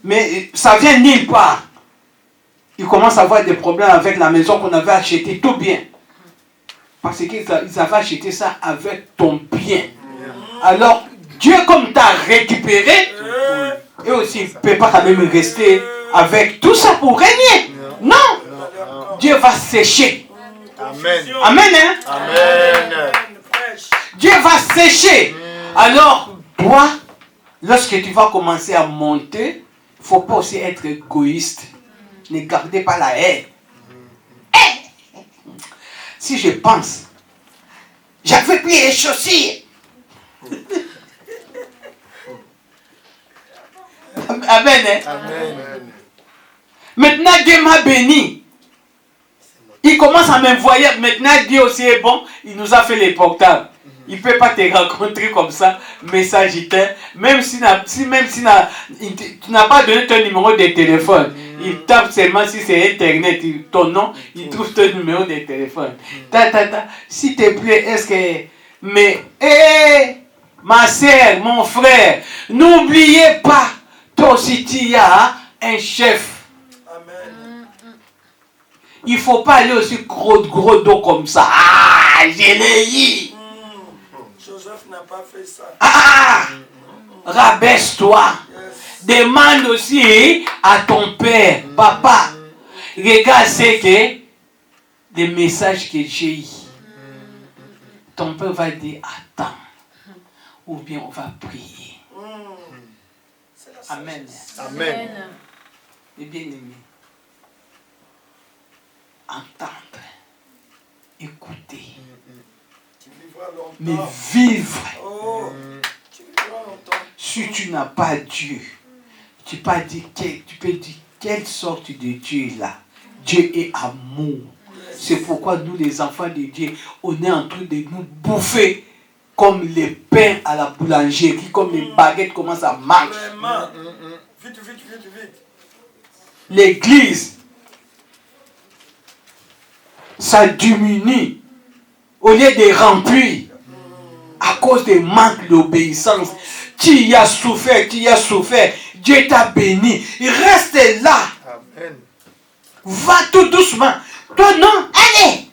mais ça vient nulle part. Il commence à avoir des problèmes avec la maison qu'on avait achetée, tout bien. Parce qu'ils avaient acheté ça avec ton bien. Alors, Dieu, comme t'a récupéré, et aussi, il ne peut pas quand même rester avec tout ça pour régner. Non. Dieu va sécher. Amen. Amen, hein? Amen. Dieu va sécher. Alors, toi, lorsque tu vas commencer à monter, il ne faut pas aussi être égoïste. Ne gardez pas la haine. Si je pense, j'avais pris les chaussures. Amen, hein? Amen. Maintenant, Dieu m'a béni. Il commence à m'envoyer. Maintenant, Dieu aussi est bon. Il nous a fait les portables. Il ne peut pas te rencontrer comme ça, message item. Même si tu n'as pas donné ton numéro de téléphone, il tape seulement si c'est Internet, ton nom, il trouve ton numéro de téléphone. S'il te plaît, est-ce que... Mais, ma soeur, mon frère, n'oubliez pas, toi aussi tu as un chef. Amen. Il ne faut pas aller aussi gros dos comme ça. Ah, je l'ai eu. Joseph n'a pas fait ça. Rabaisse-toi. Yes. Demande aussi à ton père, papa, regarde ce que les messages que j'ai eu. Ton père va dire attends, ou bien on va prier. Amen. Amen. Et bien aimé, entendre, écouter, Tu vivras longtemps. mais vivre. Oh, tu vivras longtemps. Si tu n'as pas Dieu, tu peux dire quelle sorte de Dieu est là. Dieu est amour. C'est pourquoi nous, les enfants de Dieu, on est en train de nous bouffer comme les pains à la boulangerie, comme les baguettes commencent à marcher. Vraiment. Vite. L'église, ça diminue au lieu de remplir à cause des manques d'obéissance. Tu as souffert. Dieu t'a béni. Reste là. Amen. Va tout doucement. Toi, non. Allez.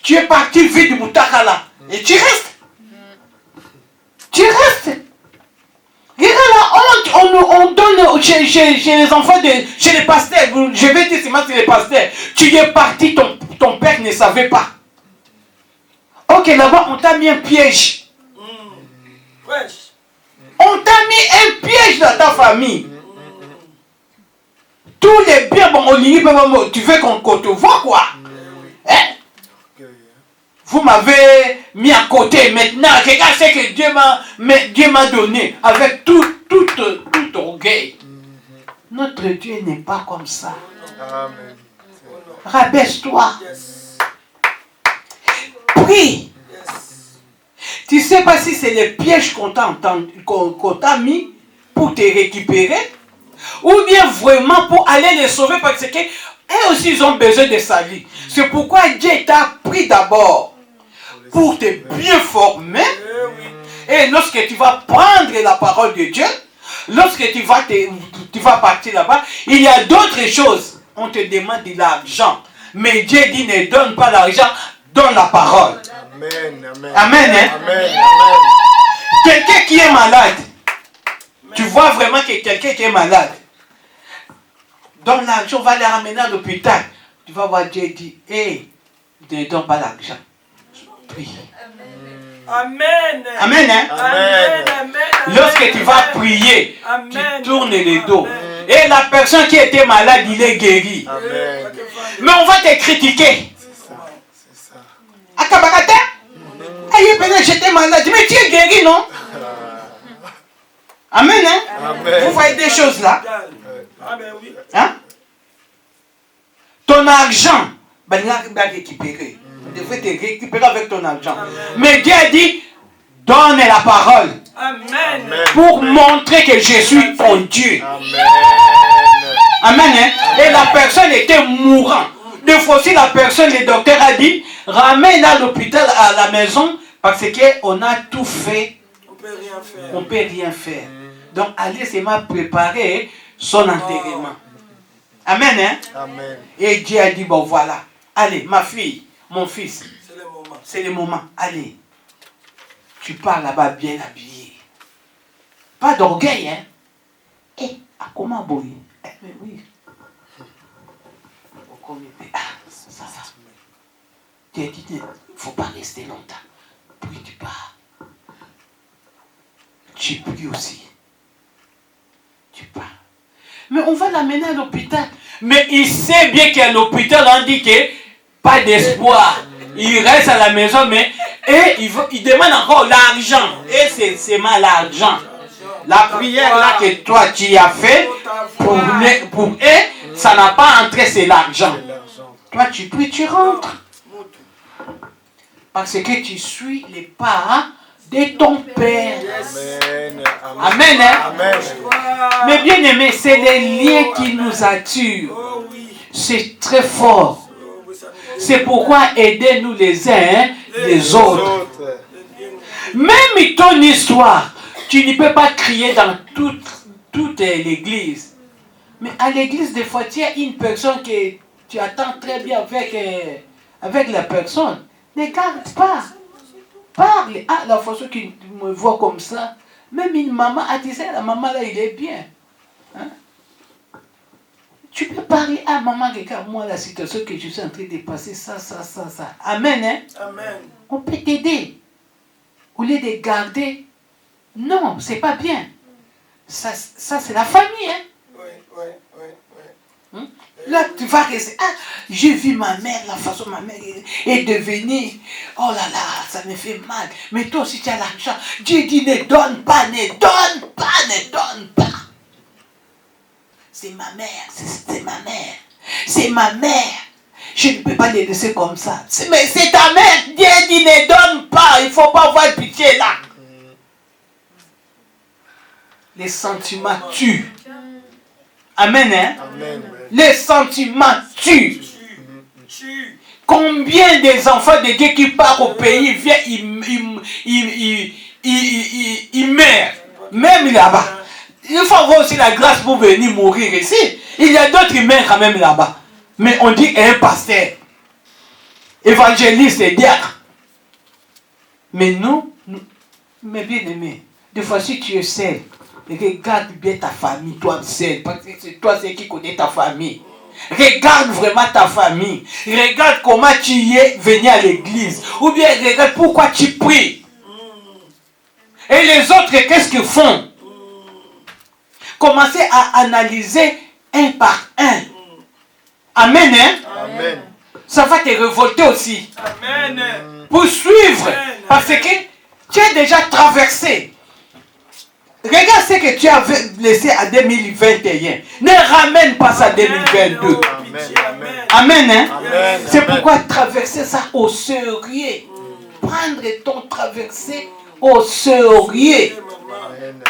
Tu es parti vite du Moutaka là. Et tu restes. Regarde là, on donne chez les enfants, chez les pasteurs. Je vais dire seulement c'est les pasteurs. Tu es parti, ton père ne savait pas. Ok, là-bas, on t'a mis un piège. Wesh. On t'a mis un piège dans ta famille. Tous les biens, bon, tu veux qu'on te voit quoi? Hein? Vous m'avez mis à côté. Maintenant, regarde ce que Dieu m'a donné. Avec tout orgueil. Notre Dieu n'est pas comme ça. Amen. Rabaisse-toi. Yes. Prie. Yes. Tu sais pas si c'est les pièges qu'on t'a mis pour te récupérer ou bien vraiment pour aller les sauver parce que eux aussi ils ont besoin de sa vie. C'est pourquoi Dieu t'a pris d'abord pour te bien former. Et lorsque tu vas prendre la parole de Dieu, lorsque tu vas partir là-bas, il y a d'autres choses. On te demande de l'argent. Mais Dieu dit ne donne pas l'argent, donne la parole. Amen. Amen. Hein? Amen. Quelqu'un qui est malade, tu vois vraiment que quelqu'un qui est malade, donne l'argent, on va le ramener à l'hôpital. Tu vas voir Dieu dit, ne donne pas l'argent. Prie. Amen. Amen. Hein? Amen. Lorsque tu vas prier, Amen. tu tournes le dos. Amen. Et la personne qui était malade, il est guéri. Amen. Mais on va te critiquer. C'est ça. Akabakata? J'étais malade. Mais tu es guéri, non? Amen. Hein? Amen. Vous voyez des choses là? Amen, oui. Hein? Ton argent, ben, il va récupérer. Tu devrais te récupérer avec ton argent. Mais Dieu a dit, donne la parole Amen. pour montrer que je suis ton Dieu. Amen. Amen. Hein? Et la personne était mourante. Deux fois aussi, la personne, le docteur a dit, ramène à l'hôpital, à la maison, parce qu'on a tout fait. On peut rien faire. On ne peut rien faire. Donc, allez seulement préparer son enterrement. Amen. Hein? Amen. Et Dieu a dit, bon voilà, allez, ma fille, mon fils, C'est le moment. c'est le moment, allez. Tu pars là-bas bien habillé. Pas d'orgueil, hein. À comment bouillir? Mais oui. Ça va. Dieu a dit, il ne faut pas rester longtemps. Puis tu pars. Tu pries aussi. Tu pars. Mais on va l'amener à l'hôpital. Mais il sait bien qu'à l'hôpital, on dit que pas d'espoir. Il reste à la maison, mais il demande encore l'argent. Et c'est mal l'argent. La prière là que toi tu as fait, Pour eux, ça n'a pas entré, c'est l'argent. Toi, tu pries, tu rentres. Parce que tu suis les pas de ton Père. Amen. Hein? Amen. Mais bien aimé, c'est les liens qui nous attirent. C'est très fort. C'est pourquoi aidez-nous les uns les autres. Même ton histoire, tu ne peux pas crier dans toute l'église. Mais à l'église, des fois, tu as une personne que tu attends très bien avec la personne. Ne garde pas. Parle. Ah, la façon qu'il me voit comme ça. Même une maman, ah, tu sais, la maman là, il est bien. Hein? Tu peux parler à maman, regarde moi la situation que je suis en train de passer, ça. Amen, hein? Amen. On peut t'aider. Au lieu de garder, non, c'est pas bien. Ça c'est la famille, hein? Oui. Là, tu vas rester. Ah, j'ai vu ma mère, la façon dont ma mère est devenue. Oh là là, ça me fait mal. Mais toi aussi, tu as l'argent. Dieu dit ne donne pas. C'est ma mère. C'est ma mère. Je ne peux pas les laisser comme ça. Mais c'est ta mère. Dieu dit ne donne pas. Il ne faut pas avoir pitié là. Les sentiments tuent. Amen, hein? Amen. Les sentiments tuent. Combien des enfants de Dieu qui partent au pays, viennent, ils meurent. Même là-bas. Il faut avoir aussi la grâce pour venir mourir ici. Il y a d'autres qui meurent quand même là-bas. Mais on dit un pasteur, évangéliste et diacre. Mais nous, mais bien aimé, des fois si tu es seul, regarde bien ta famille, toi seul, parce que c'est toi qui connais ta famille. Regarde vraiment ta famille. Regarde comment tu y es venu à l'église. Ou bien regarde pourquoi tu pries. Et les autres, qu'est-ce qu'ils font? Commencez à analyser un par un. Amen, hein? Amen. Ça va te révolter aussi. Amen. Pour suivre. Amen. Parce que tu as déjà traversé. Regarde ce que tu avais laissé à 2021. Ne ramène pas ça à 2022. Amen. Amen, hein? Amen. C'est pourquoi traverser ça au sérieux. Prendre ton traversée au sérieux. Amen.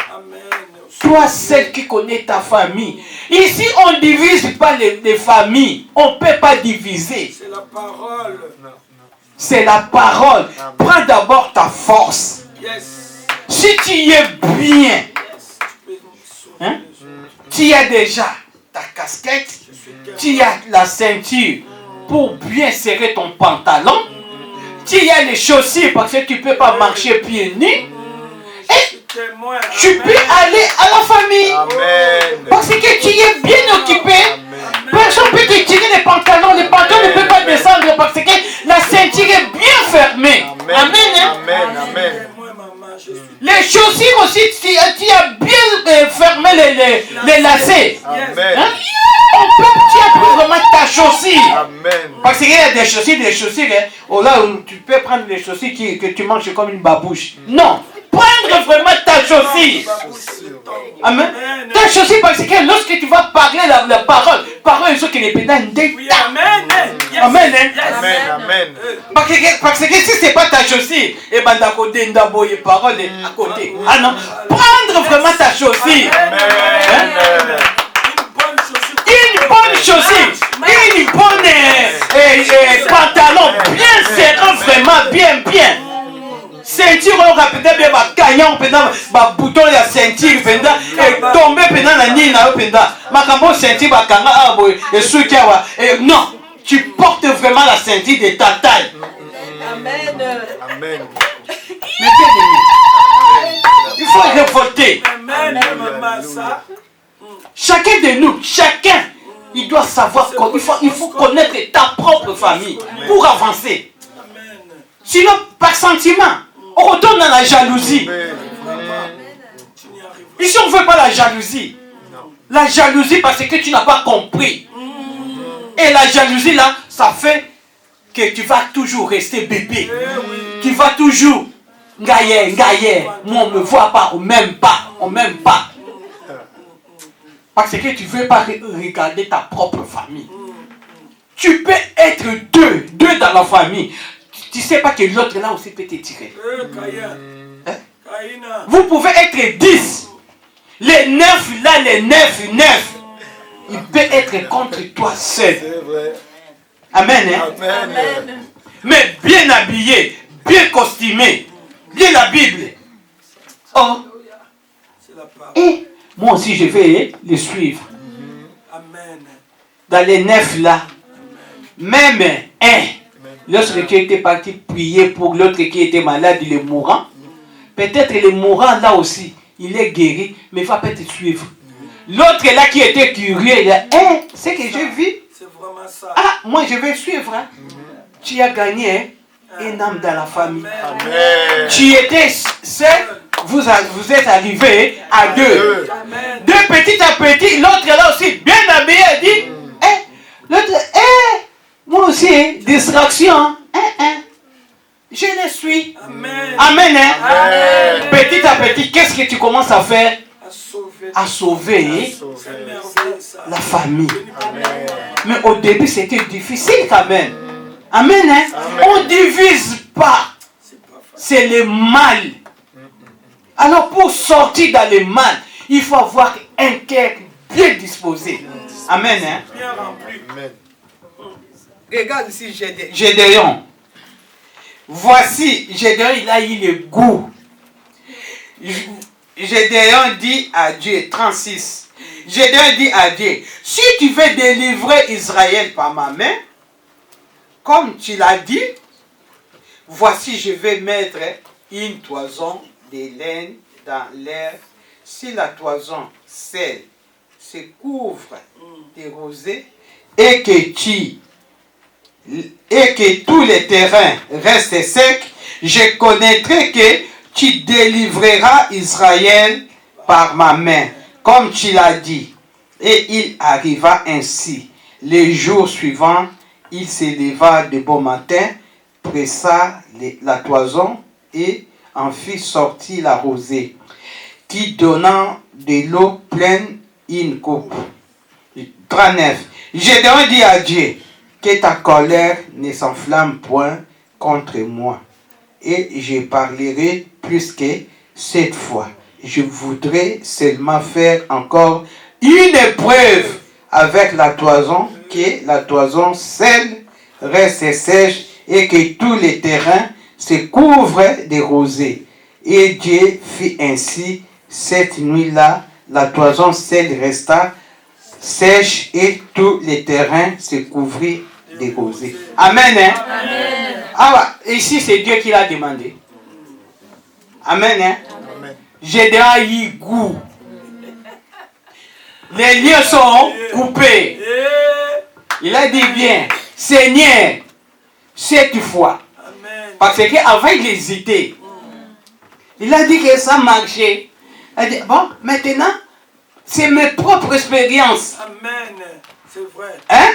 Toi, celle qui connaît ta famille. Ici, on ne divise pas les familles. On ne peut pas diviser. C'est la parole. C'est la parole. Prends d'abord ta force. Yes. Si tu y es bien, hein, tu as déjà ta casquette, tu as la ceinture pour bien serrer ton pantalon, tu as les chaussures parce que tu ne peux pas marcher pieds nus. Tu peux aller à la famille. Amen. Parce que tu es bien occupé. Amen. Personne ne peut te tirer les pantalons. Les pantalons ne peuvent pas descendre parce que la ceinture est bien fermée. Amen. Amen. Amen. Amen. Les chaussures aussi, tu as bien fermé les lacets. Amen. Hein? Tu as pris vraiment ta chaussure. Amen. Parce qu'il y a des chaussures. Hein? Oh là, tu peux prendre les chaussures que tu manges comme une babouche. Non. Prendre vraiment ta chaussure. Amen. Ta chaussure parce que lorsque tu vas parler la parole est ce que les pédants disent. Amen. Amen. Amen. Parce que si ce n'est pas ta chaussure, et ben d'à côté, d'abord, parole à côté. Ah non. Prendre vraiment ta chaussure. Une bonne chaussure. Une bonne pantalon bien serrant, vraiment bien. Ceinture on peut-être bien gagnant pendant bouton la ceinture pendant et tomber pendant la nuit na pendant makambo ceinture bakanga abo et soukiawa et non tu portes vraiment la ceinture de ta taille. Amen. Amen. Il faut révolter. Amen. Chacun de nous, il doit savoir il faut connaître ta propre famille pour avancer. Sinon par sentiment on retourne dans la jalousie. Ici, on ne veut pas la jalousie. La jalousie parce que tu n'as pas compris. Et la jalousie, là, ça fait que tu vas toujours rester bébé. Tu vas toujours... Ngaye, moi, on ne me voit pas, on ne m'aime pas. Parce que tu ne veux pas regarder ta propre famille. Tu peux être deux dans la famille. Tu ne sais pas que l'autre là aussi peut te tirer. Hein? Vous pouvez être 10. Les 9 là, les 9. Il peut être contre toi seul. C'est vrai. Amen. Hein? Amen. Mais bien habillé, bien costumé, bien la Bible. Oh. Et moi aussi je vais les suivre. Amen. Dans les 9 là, même un, lorsque tu étais parti prier pour l'autre qui était malade, il est mourant. Peut-être le mourant là aussi, il est guéri, mais il va pas te suivre. L'autre là qui était curieux, il a c'est que j'ai vu. C'est vraiment ça. Ah, moi je vais suivre. Hein. Tu as gagné une âme dans la famille. Amen. Tu étais seul, vous êtes arrivé à deux. Amen. De petit à petit, l'autre là aussi, bien habillé, dit, l'autre, moi aussi, distraction, je le suis. Amen. Amen. Hein? Amen. Petit à petit, qu'est-ce que tu commences à faire? À sauver. À sauver C'est merveilleux, ça. la famille. Amen. Mais au début, c'était difficile quand même. Amen. Hein? Amen. On ne divise pas. C'est pas facile. C'est le mal. Alors pour sortir dans le mal, il faut avoir un cœur bien disposé. Amen. Hein? Bien rempli. Amen. Regarde ici Gédéon. Voici, Gédéon, il a eu le goût. Gédéon dit à Dieu, 36. Gédéon dit à Dieu, si tu veux délivrer Israël par ma main, comme tu l'as dit, voici je vais mettre une toison de laine dans l'air. Si la toison celle se couvre de rosée et que tous les terrains restent secs, je connaîtrai que tu délivreras Israël par ma main, comme tu l'as dit. Et il arriva ainsi. Les jours suivants, il se leva de bon matin, pressa la toison et en fit sortir la rosée, qui donnant de l'eau pleine une coupe. 39. Gédéon dit à Dieu, que ta colère ne s'enflamme point contre moi, et je parlerai plus que cette fois. Je voudrais seulement faire encore une épreuve avec la toison, que la toison seule reste sèche et que tous les terrains se couvrent de rosée. Et Dieu fit ainsi. Cette nuit-là, la toison seule resta sèche et tous les terrains se couvrirent de rosée. Amen. Hein? Amen. Ah ouais, ici c'est Dieu qui l'a demandé. Amen. Hein? Amen. Gédéon a eu goût. Les lieux sont coupés. Il a dit bien, Seigneur, cette fois. Amen. Parce qu'avant il hésitait. Il a dit que ça marchait. Il a dit, bon, maintenant, c'est mes propres expériences. Amen. C'est vrai. Hein?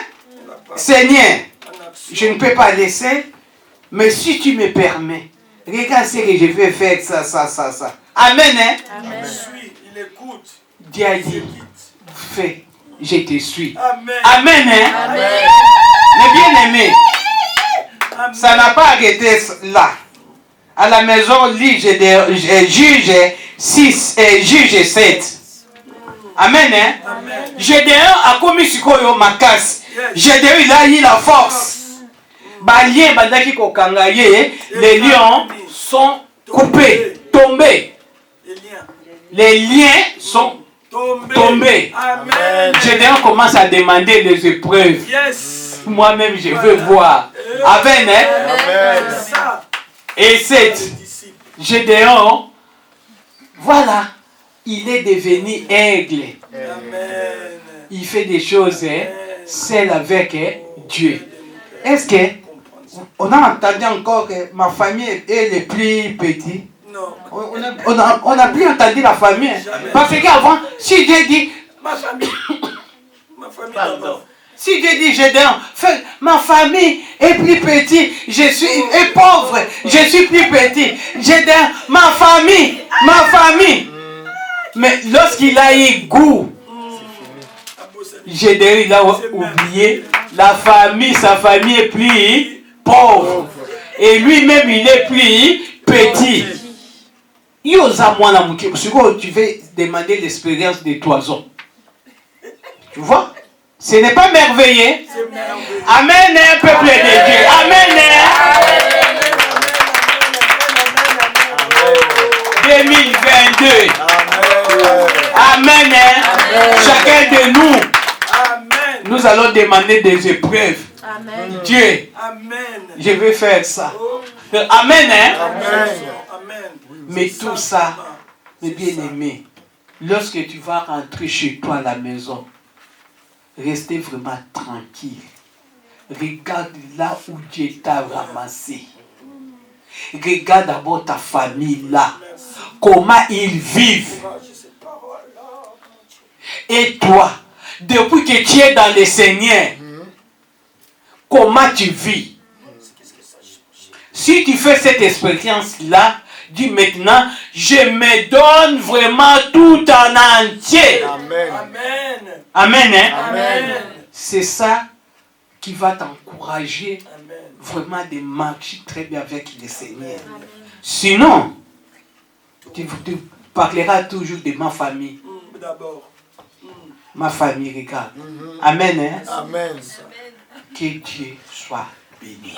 La parole Seigneur, en action. je ne peux pas laisser, mais si tu me permets, regarde ce que je vais faire, ça. Amen. Hein? Il suit, il écoute. Dieu a Il dit, quitte. fais, je te suis. Amen. Amen. Hein? Amen. Mais bien aimé, Amen. ça n'a pas arrêté là. À la maison, lis juge 6 et juge 7. Amen. Hein? Amen. Gédéon a commis sikoyo makasi. Gédéon il a eu la force. Balien bandaki kokanga ye, les lions sont coupés, tombés. Les liens. Les liens sont tombés. Amen. Gédéon commence à demander les épreuves. Yes. Moi-même je veux voir. Amen. Hein? Amen. C'est ça. Et 7. Les disciples. Gédéon, voilà, il est devenu aigle. Amen. Il fait des choses seules avec Dieu. Est-ce que on a entendu encore que ma famille est le plus petit? Non. On n'a plus entendu la famille. Parce qu'avant, si Dieu dit, Ma famille. Ma famille d'abord. si Dieu dit Gédéon, ma famille est plus petite, je suis pauvre, je suis plus petit. Gédéon, ma famille. Mais lorsqu'il a eu goût Gédéon, il a oublié. La famille, sa famille est plus pauvre. Et lui-même, il est plus petit. Tu veux demander l'expérience des toisons. Tu vois? Ce n'est pas merveilleux. Amen, hein, peuple de Dieu. Amen. 2022. Amen. Chacun de nous. Nous allons demander des épreuves. Amen. Dieu, Amen. je vais faire ça. Amen. Hein? Amen. Mais tout ça, mes bien-aimés, lorsque tu vas rentrer chez toi à la maison, restez vraiment tranquille. Regarde là où Dieu t'a ramassé. Regarde d'abord ta famille là. Comment ils vivent. Et toi, depuis que tu es dans le Seigneur, comment tu vis? Si tu fais cette expérience-là, dis maintenant, je me donne vraiment tout en entier. Amen. Amen. Amen. Hein? Amen. C'est ça qui va t'encourager vraiment de marcher très bien avec le Seigneur. Sinon, tu parleras toujours de ma famille. D'abord. Ma famille, regarde. Amen. Hein? Amen. Que Dieu soit béni.